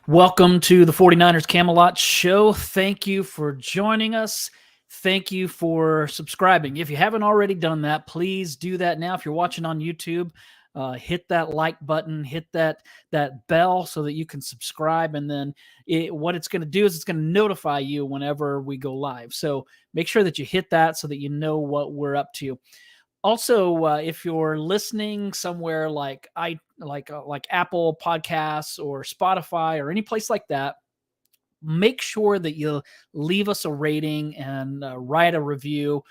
Welcome to the 49ers Camelot Show. Thank you for joining us. Thank you for subscribing. If you haven't already done that, please do that now. If you're watching on YouTube, hit that like button, hit that bell so that you can subscribe. And then what it's going to do is it's going to notify you whenever we go live. So make sure that you hit that so that you know what we're up to. Also, if you're listening somewhere like Apple Podcasts or Spotify or any place like that, make sure that you leave us a rating and write a review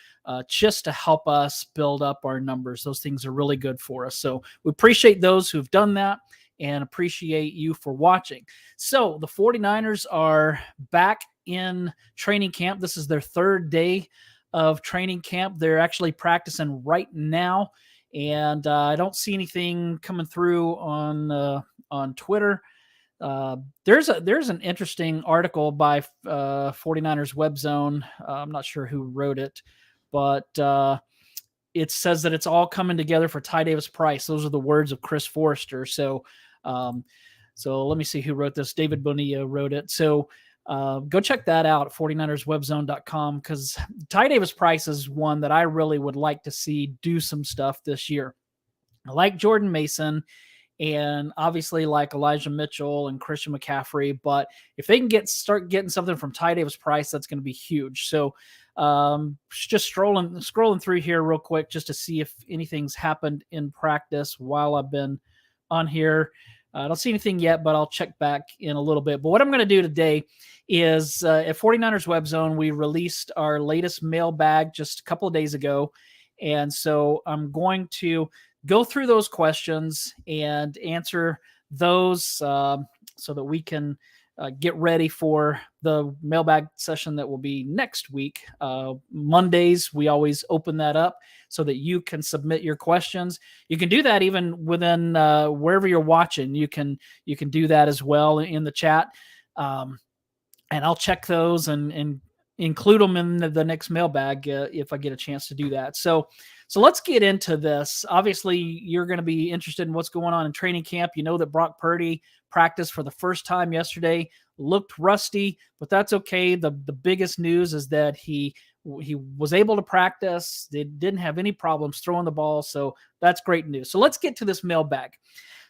just to help us build up our numbers. Those things are really good for us. So we appreciate those who've done that and appreciate you for watching. So the 49ers are back in training camp. This is their third day of training camp. They're actually practicing right now, and I don't see anything coming through on Twitter. There's an interesting article by 49ers Webzone. I'm not sure who wrote it, but it says that it's all coming together for Ty Davis Price. Those are the words of Chris Forrester. So let me see who wrote this. David Bonilla wrote it. So go check that out at 49erswebzone.com, because Ty Davis Price is one that I really would like to see do some stuff this year. I like Jordan Mason and obviously like Elijah Mitchell and Christian McCaffrey, but if they can start getting something from Ty Davis Price, that's going to be huge. So just scrolling through here real quick just to see if anything's happened in practice while I've been on here. I don't see anything yet, but I'll check back in a little bit. But what I'm going to do today is at 49ers Web Zone, we released our latest mailbag just a couple of days ago. And so I'm going to go through those questions and answer those so that we can get ready for the mailbag session that will be next week. Mondays, we always open that up so that you can submit your questions. You can do that even within wherever you're watching. You can do that as well in the chat. And I'll check those and include them in the next mailbag if I get a chance to do that. So let's get into this. Obviously, you're going to be interested in what's going on in training camp. You know that Brock Purdy practiced for the first time yesterday, looked rusty, but that's okay. The biggest news is that he was able to practice. They didn't have any problems throwing the ball, so that's great news. So let's get to this mailbag.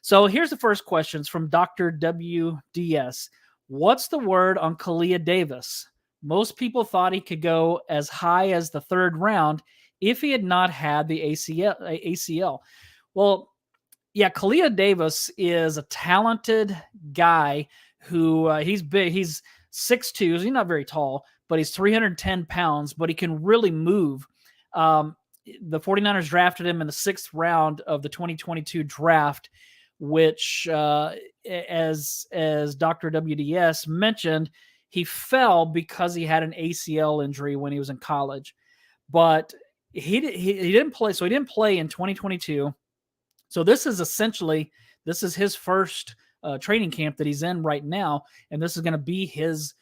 So here's the first questions from Dr. WDS. What's the word on Kalia Davis? Most people thought he could go as high as the third round if he had not had the ACL. Well, yeah, Kalia Davis is a talented guy who he's big. He's 6'2", he's not very tall, but he's 310 pounds, but he can really move. The 49ers drafted him in the 6th round of the 2022 draft, which, as Dr. WDS mentioned, he fell because he had an ACL injury when he was in college. But he didn't play. So he didn't play in 2022. So this is his first training camp that he's in right now. And this is going to be his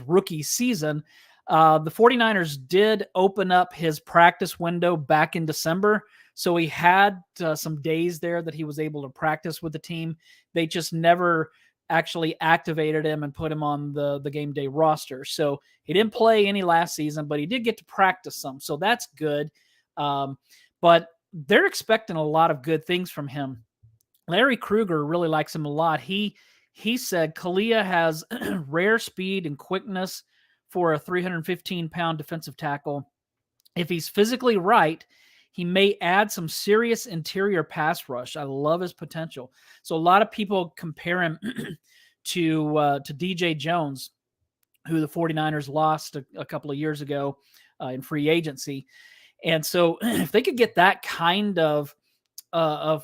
rookie season. The 49ers did open up his practice window back in December. So he had some days there that he was able to practice with the team. They just never actually activated him and put him on the game day roster. So he didn't play any last season, but he did get to practice some. So that's good. But they're expecting a lot of good things from him. Larry Krueger really likes him a lot. He said Kalia has rare speed and quickness for a 315-pound defensive tackle. If he's physically right, he may add some serious interior pass rush. I love his potential. So a lot of people compare him to DJ Jones, who the 49ers lost a couple of years ago in free agency. And so if they could get that kind of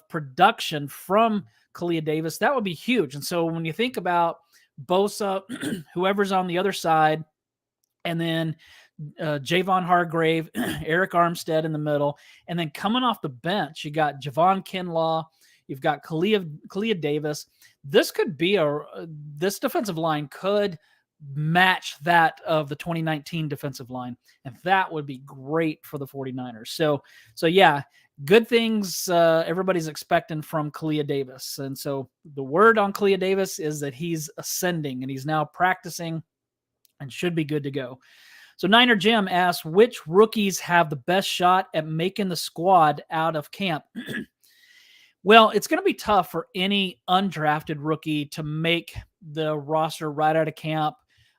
production from Kalia Davis, that would be huge. And so when you think about Bosa, whoever's on the other side, and then Javon Hargrave, Eric Armstead in the middle, and then coming off the bench, you got Javon Kinlaw, you've got Kalia Davis. This could be this defensive line could match that of the 2019 defensive line, and that would be great for the 49ers. So yeah, good things everybody's expecting from Kalia Davis. And so the word on Kalia Davis is that he's ascending and he's now practicing and should be good to go. So Niner Jim asks, which rookies have the best shot at making the squad out of camp? Well, it's going to be tough for any undrafted rookie to make the roster right out of camp.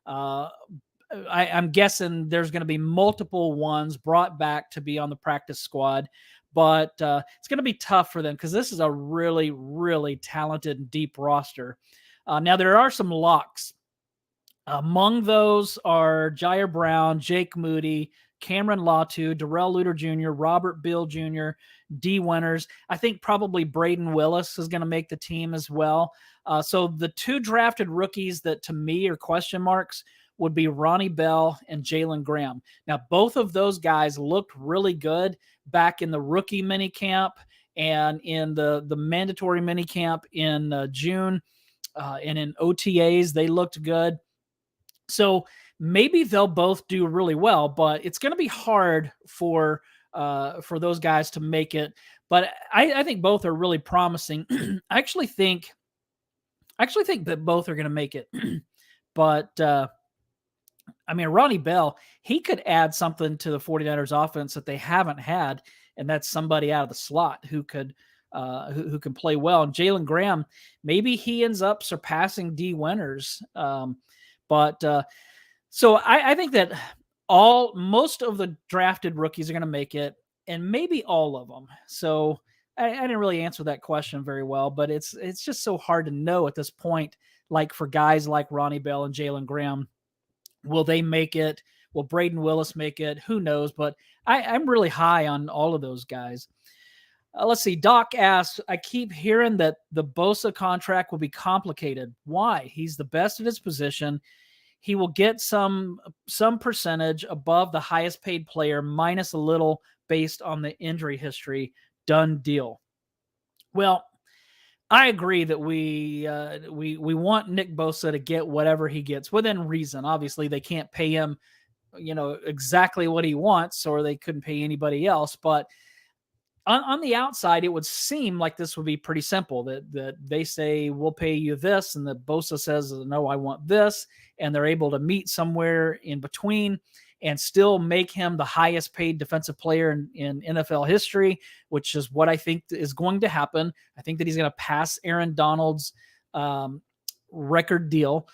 I'm guessing there's going to be multiple ones brought back to be on the practice squad, but it's going to be tough for them because this is a really, really talented and deep roster. Now, there are some locks. Among those are Jair Brown, Jake Moody, Cameron Latu, Darrell Luter Jr., Robert Bill Jr., D. Winters. I think probably Braden Willis is going to make the team as well. So the two drafted rookies that to me are question marks would be Ronnie Bell and Jalen Graham. Now, both of those guys looked really good back in the rookie minicamp and in the mandatory minicamp in June and in OTAs, they looked good. So maybe they'll both do really well, but it's going to be hard for those guys to make it. But I think both are really promising. I actually think that both are going to make it. But I mean, Ronnie Bell, he could add something to the 49ers offense that they haven't had, and that's somebody out of the slot who could who can play well. And Jalen Graham, maybe he ends up surpassing D. Winters. So I think that most of the drafted rookies are going to make it, and maybe all of them. So I didn't really answer that question very well, but it's just so hard to know at this point. Like for guys like Ronnie Bell and Jalen Graham, will they make it? Will Braden Willis make it? Who knows? But I'm really high on all of those guys. Let's see. Doc asks, I keep hearing that the Bosa contract will be complicated. Why? He's the best at his position. He will get some percentage above the highest paid player minus a little based on the injury history. Done deal. Well, I agree that we want Nick Bosa to get whatever he gets within reason. Obviously, they can't pay him, exactly what he wants, or they couldn't pay anybody else. But on the outside, it would seem like this would be pretty simple. That they say we'll pay you this, and that Bosa says no, I want this, and they're able to meet somewhere in between and still make him the highest paid defensive player in NFL history, which is what I think is going to happen. I think that he's going to pass Aaron Donald's record deal.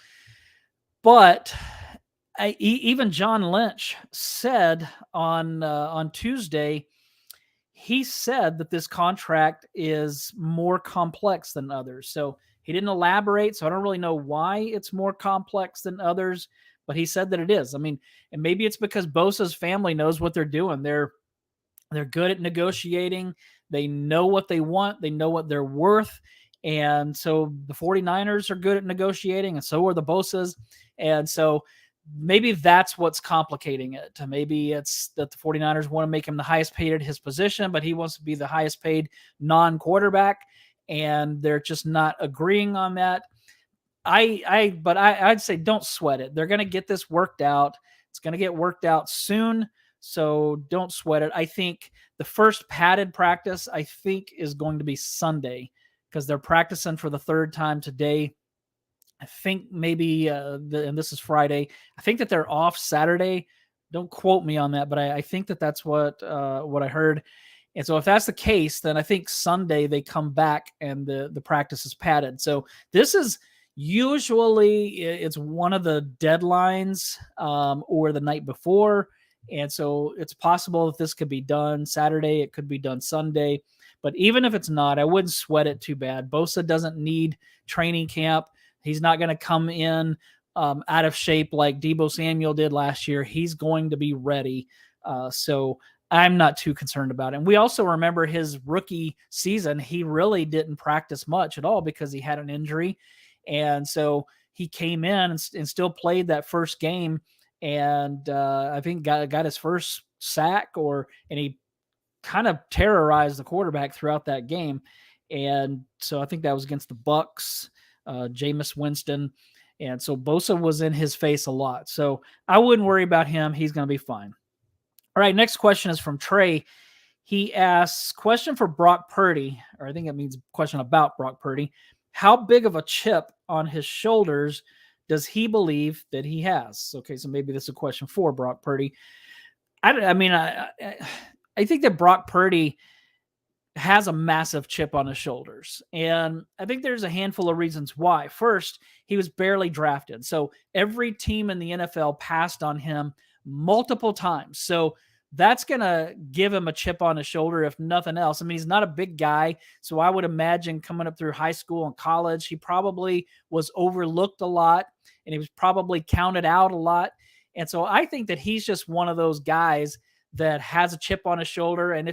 But even John Lynch said on Tuesday, he said that this contract is more complex than others. So he didn't elaborate, so I don't really know why it's more complex than others, but he said that it is. I mean, and maybe it's because Bosa's family knows what they're doing. They're good at negotiating. They know what they want. They know what they're worth. And so the 49ers are good at negotiating, and so are the Bosas. And so maybe that's what's complicating it. Maybe it's that the 49ers want to make him the highest paid at his position, but he wants to be the highest paid non-quarterback, and they're just not agreeing on that. I'd say don't sweat it. They're going to get this worked out. It's going to get worked out soon, so don't sweat it. I think the first padded practice, is going to be Sunday because they're practicing for the third time today. I think maybe, and this is Friday, I think that they're off Saturday. Don't quote me on that, but I think that that's what I heard. And so if that's the case, then I think Sunday they come back and the practice is padded. So this is usually it's one of the deadlines or the night before. And so it's possible that this could be done Saturday. It could be done Sunday. But even if it's not, I wouldn't sweat it too bad. Bosa doesn't need training camp. He's not going to come in out of shape like Deebo Samuel did last year. He's going to be ready. So I'm not too concerned about it. And we also remember his rookie season. He really didn't practice much at all because he had an injury. And so he came in and still played that first game. And I think got his first sack and he kind of terrorized the quarterback throughout that game. And so I think that was against the Bucks. Jameis Winston. And so Bosa was in his face a lot. So I wouldn't worry about him. He's going to be fine. All right, next question is from Trey. He asks, question for Brock Purdy, or I think it means question about Brock Purdy. How big of a chip on his shoulders does he believe that he has? Okay, so maybe this is a question for Brock Purdy. I think that Brock Purdy has a massive chip on his shoulders. And I think there's a handful of reasons why. First, he was barely drafted. So every team in the NFL passed on him multiple times. So that's going to give him a chip on his shoulder, if nothing else. I mean, he's not a big guy. So I would imagine coming up through high school and college, he probably was overlooked a lot and he was probably counted out a lot. And so I think that he's just one of those guys that has a chip on his shoulder. And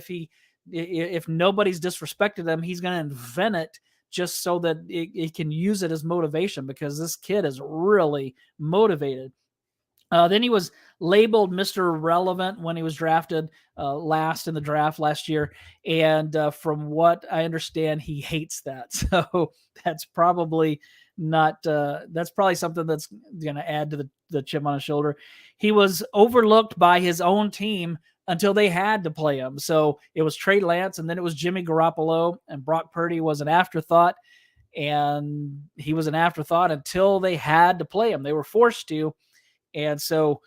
if nobody's disrespected him, he's going to invent it just so that it can use it as motivation, because this kid is really motivated. Then he was labeled Mr. Irrelevant when he was drafted last in the draft last year. And from what I understand, he hates that. So that's probably not, that's probably something that's going to add to the chip on his shoulder. He was overlooked by his own team until they had to play him. So it was Trey Lance, and then it was Jimmy Garoppolo, and Brock Purdy was an afterthought. And he was an afterthought until they had to play him. They were forced to. And so,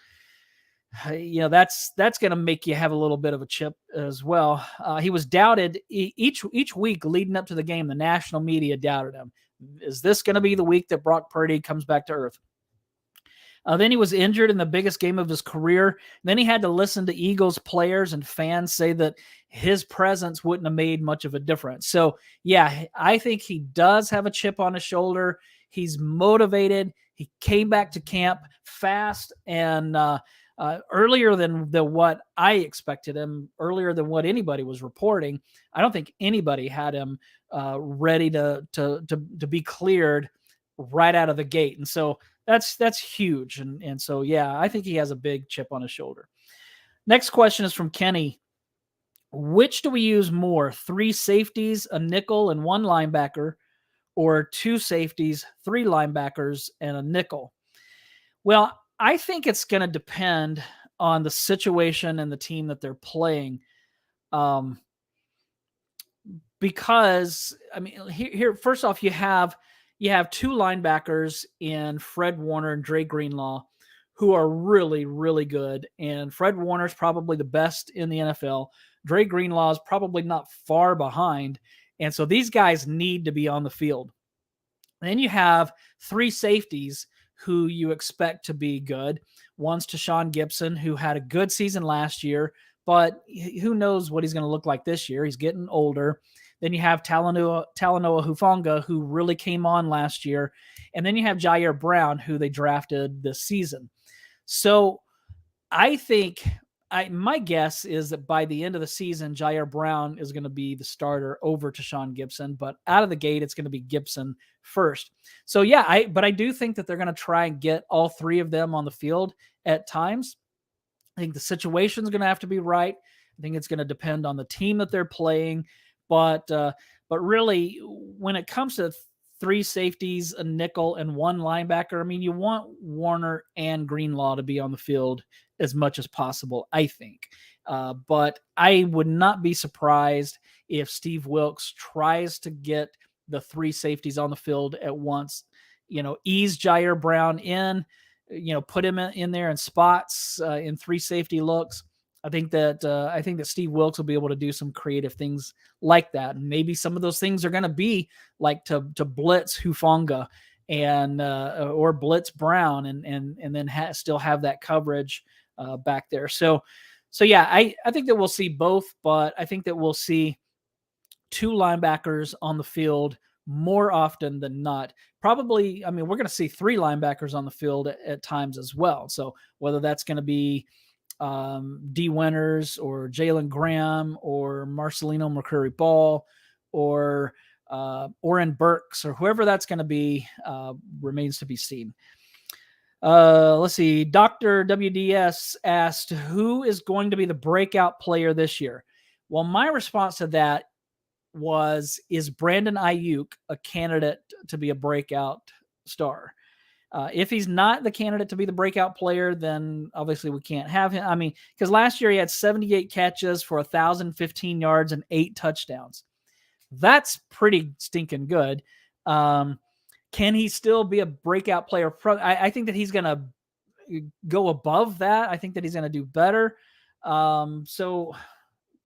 that's going to make you have a little bit of a chip as well. He was doubted each week leading up to the game. The national media doubted him. Is this going to be the week that Brock Purdy comes back to earth? Then he was injured in the biggest game of his career. Then he had to listen to Eagles players and fans say that his presence wouldn't have made much of a difference. So, yeah, I think he does have a chip on his shoulder. He's motivated. He came back to camp fast and earlier than what I expected him, earlier than what anybody was reporting. I don't think anybody had him ready to be cleared right out of the gate. And so that's huge. And so, yeah, I think he has a big chip on his shoulder. Next question is from Kenny. Which do we use more, 3 safeties, a nickel, and 1 linebacker, or 2 safeties, 3 linebackers, and a nickel? Well, I think it's going to depend on the situation and the team that they're playing. Because, I mean, here first off, you have 2 linebackers in Fred Warner and Dre Greenlaw, who are really, really good. And Fred Warner's probably the best in the NFL. Dre Greenlaw is probably not far behind. And so these guys need to be on the field. Then you have 3 safeties who you expect to be good. One's Tashawn Gibson, who had a good season last year, but who knows what he's going to look like this year. He's getting older. Then you have Talanoa Hufanga, who really came on last year. And then you have Jair Brown, who they drafted this season. So I think my guess is that by the end of the season, Jair Brown is going to be the starter over Tashawn Gibson, but out of the gate, it's going to be Gibson first. So yeah, I do think that they're going to try and get all 3 of them on the field at times. I think the situation is going to have to be right. I think it's going to depend on the team that they're playing, but really, when it comes to 3 safeties, a nickel, and 1 linebacker, I mean, you want Warner and Greenlaw to be on the field as much as possible, I think. But I would not be surprised if Steve Wilks tries to get the 3 safeties on the field at once, ease Jair Brown in, put him in there in spots, in 3 safety looks. I think that Steve Wilks will be able to do some creative things like that. And maybe some of those things are going to be like to blitz Hufanga and or blitz Brown and then still have that coverage back there. So yeah, I think that we'll see both, but I think that we'll see 2 linebackers on the field more often than not. Probably, I mean, we're going to see 3 linebackers on the field at times as well. So whether that's going to be D. Winters or Jalen Graham or Marcelino McCurry Ball or Oren Burks or whoever that's going to be remains to be seen. Let's see. Dr. WDS asked, who is going to be the breakout player this year? Well, my response to that is Brandon Ayuk a candidate to be a breakout star? If he's not the candidate to be the breakout player, then obviously we can't have him. I mean, because last year he had 78 catches for 1,015 yards and 8 touchdowns. That's pretty stinking good. Can he still be a breakout player? I think that he's going to go above that. I think that he's going to do better. So,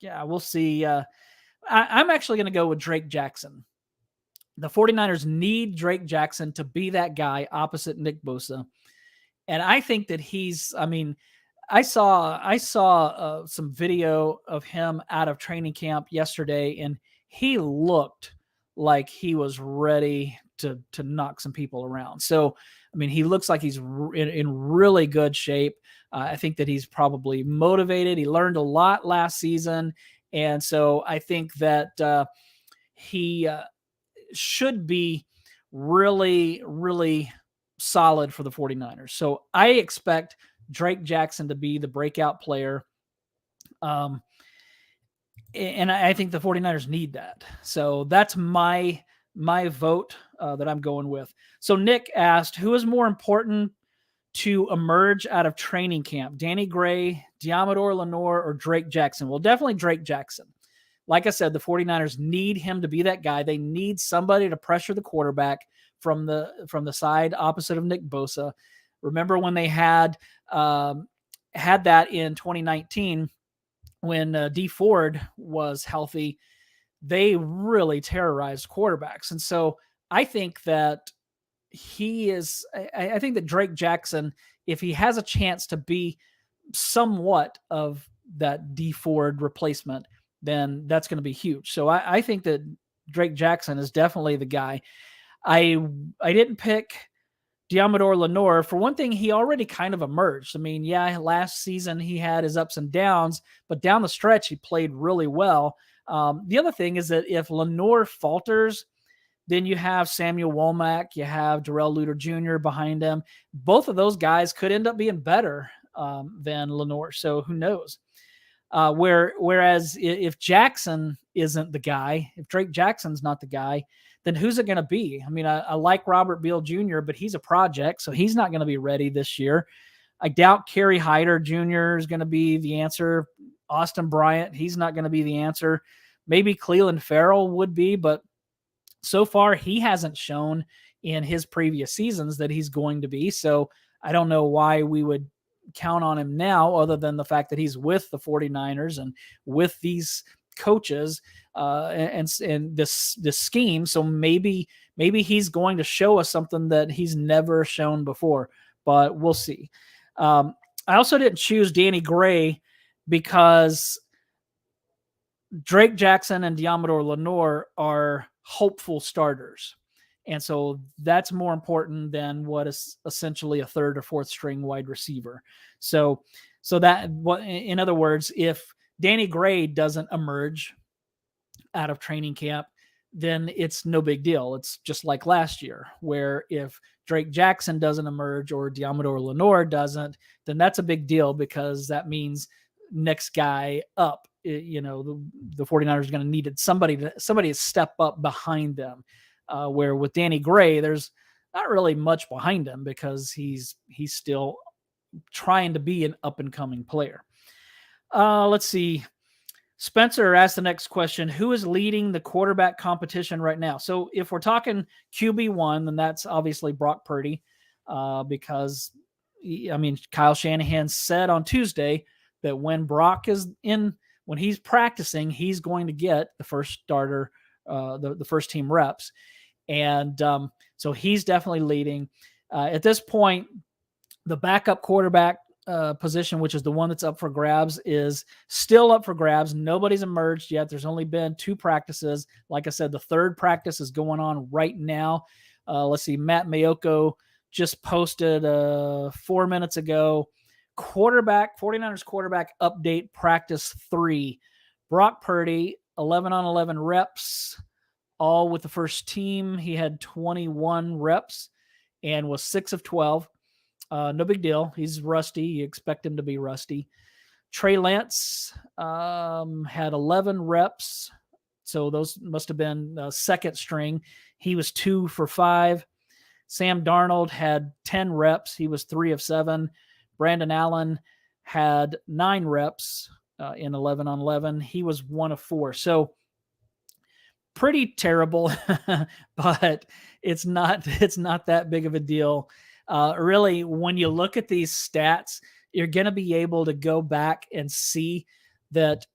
yeah, we'll see. I'm actually going to go with Drake Jackson. The 49ers need Drake Jackson to be that guy opposite Nick Bosa. And I think that I saw some video of him out of training camp yesterday, and he looked like he was ready to knock some people around. So, I mean, he looks like he's in really good shape. I think that he's probably motivated. He learned a lot last season. And so I think that he should be really, really solid for the 49ers. So I expect Drake Jackson to be the breakout player. And I think the 49ers need that. So that's my vote that I'm going with. So Nick asked, who is more important to emerge out of training camp? Danny Gray, Diamador Lenore, or Drake Jackson? Well, definitely Drake Jackson. Like I said, the 49ers need him to be that guy. They need somebody to pressure the quarterback from the side opposite of Nick Bosa. Remember when they had that in 2019 when D Ford was healthy, they really terrorized quarterbacks. And so I think that I think that Drake Jackson, if he has a chance to be somewhat of that D Ford replacement, then that's going to be huge. So I think that Drake Jackson is definitely the guy. I didn't pick Diamador Lenore. For one thing, he already kind of emerged. I mean, yeah, last season he had his ups and downs, but down the stretch he played really well. The other thing is that if Lenore falters, then you have Samuel Womack, you have Darrell Luter Jr. behind him. Both of those guys could end up being better than Lenore. So who knows? Whereas if Jackson isn't the guy, if Drake Jackson's not the guy, then who's it going to be? I mean, I like Robert Beal Jr., but he's a project, so he's not going to be ready this year. I doubt Kerry Hyder Jr. is going to be the answer. Austin Bryant, he's not going to be the answer. Maybe Cleveland Farrell would be, but so far he hasn't shown in his previous seasons that he's going to be. So I don't know why we would count on him now, other than the fact that he's with the 49ers and with these coaches and this scheme. So maybe he's going to show us something that he's never shown before, but we'll see. I also didn't choose Danny Gray because Drake Jackson and Diamador Lenore are hopeful starters. And so that's more important than what is essentially a third or fourth string wide receiver. So that, in other words, if Danny Gray doesn't emerge out of training camp, then it's no big deal. It's just like last year, where if Drake Jackson doesn't emerge or Diamador Lenore doesn't, then that's a big deal, because that means next guy up, the 49ers are going to need somebody to step up behind them. Where with Danny Gray, there's not really much behind him because he's still trying to be an up-and-coming player. Let's see. Spencer asked the next question, who is leading the quarterback competition right now? So if we're talking QB1, then that's obviously Brock Purdy, because, Kyle Shanahan said on Tuesday that when Brock is when he's practicing, he's going to get the first starter, the first team reps. And so he's definitely leading. At this point, the backup quarterback position, which is the one that's up for grabs, is still up for grabs. Nobody's emerged yet. There's only been 2 practices. Like I said, the third practice is going on right now. Let's see. Matt Mayoko just posted 4 minutes ago. 49ers quarterback update practice 3. Brock Purdy, 11 on 11 reps, all with the first team. He had 21 reps and was 6 of 12. No big deal. He's rusty. You expect him to be rusty. Trey Lance had 11 reps. So those must have been second string. He was 2 for 5. Sam Darnold had 10 reps. He was 3 of 7. Brandon Allen had 9 reps in 11 on 11. He was 1 of 4. So pretty terrible, but it's not that big of a deal. Really, when you look at these stats, you're going to be able to go back and see that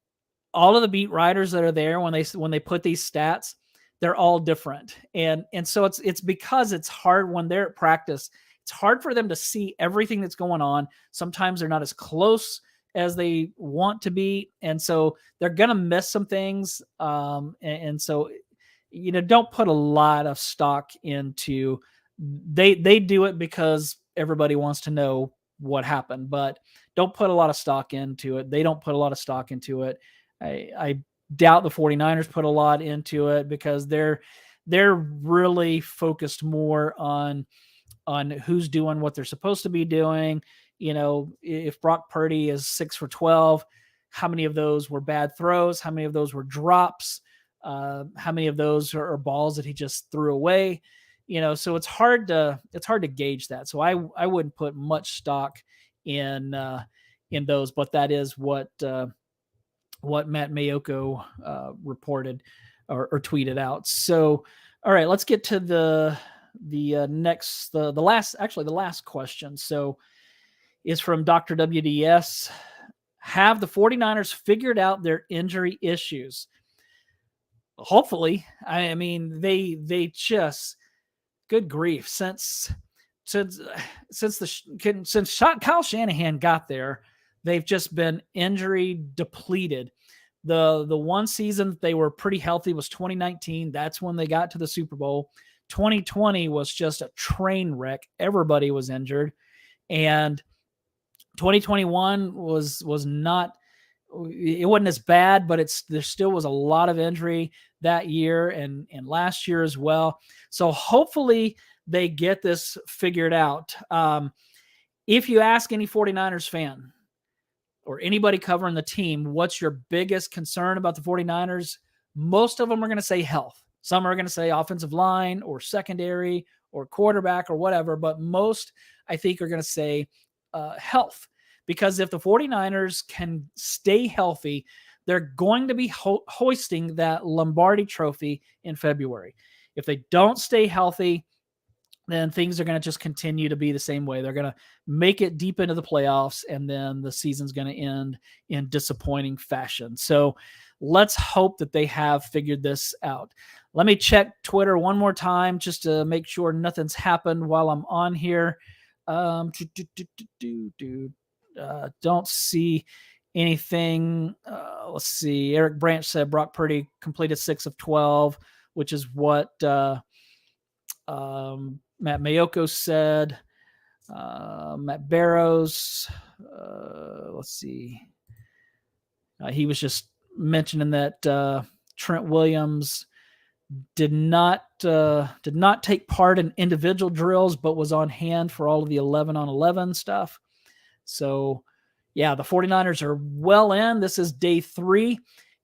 all of the beat writers that are there when they put these stats, they're all different. And so it's because it's hard when they're at practice. It's hard for them to see everything that's going on. Sometimes they're not as close as they want to be. And so they're going to miss some things. And so, don't put a lot of stock into, they do it because everybody wants to know what happened, but don't put a lot of stock into it. They don't put a lot of stock into it. I doubt the 49ers put a lot into it because they're really focused more on who's doing what they're supposed to be doing. If Brock Purdy is 6 for 12, how many of those were bad throws? How many of those were drops? How many of those are balls that he just threw away? So it's hard to gauge that. So I wouldn't put much stock in those, but that is what Matt Mayoko reported or tweeted out. So, all right, let's get to the last question. So is from Dr. WDS. Have the 49ers figured out their injury issues? Hopefully. I mean, they just, good grief, since Kyle Shanahan got there, they've just been injury depleted. The one season that they were pretty healthy was 2019. That's when they got to the Super Bowl. 2020 was just a train wreck. Everybody was injured. And 2021 was not, it wasn't as bad, but there still was a lot of injury that year and last year as well. So hopefully they get this figured out. If you ask any 49ers fan or anybody covering the team, what's your biggest concern about the 49ers? Most of them are going to say health. Some are going to say offensive line or secondary or quarterback or whatever, but most, I think, are going to say health. Because if the 49ers can stay healthy, they're going to be hoisting that Lombardi trophy in February. If they don't stay healthy, then things are going to just continue to be the same way. They're going to make it deep into the playoffs, and then the season's going to end in disappointing fashion. So let's hope that they have figured this out. Let me check Twitter one more time just to make sure nothing's happened while I'm on here. Don't see anything. Let's see. Eric Branch said Brock Purdy completed 6 of 12, which is what Matt Mayoko said. Matt Barrows. Let's see. He was just mentioning that Trent Williams did not take part in individual drills, but was on hand for all of the 11-on-11 stuff. So, yeah, the 49ers are well in. This is day 3.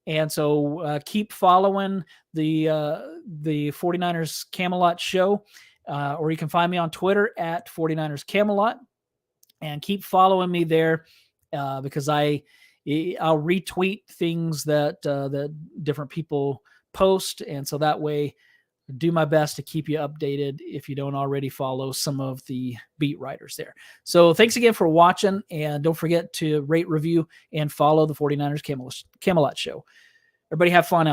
And so keep following the 49ers Camelot show, or you can find me on Twitter at 49ers Camelot, and keep following me there because I'll retweet things that different people post. And so that way, do my best to keep you updated if you don't already follow some of the beat writers there. So thanks again for watching, and don't forget to rate, review, and follow the 49ers Camelot show. Everybody have fun out there.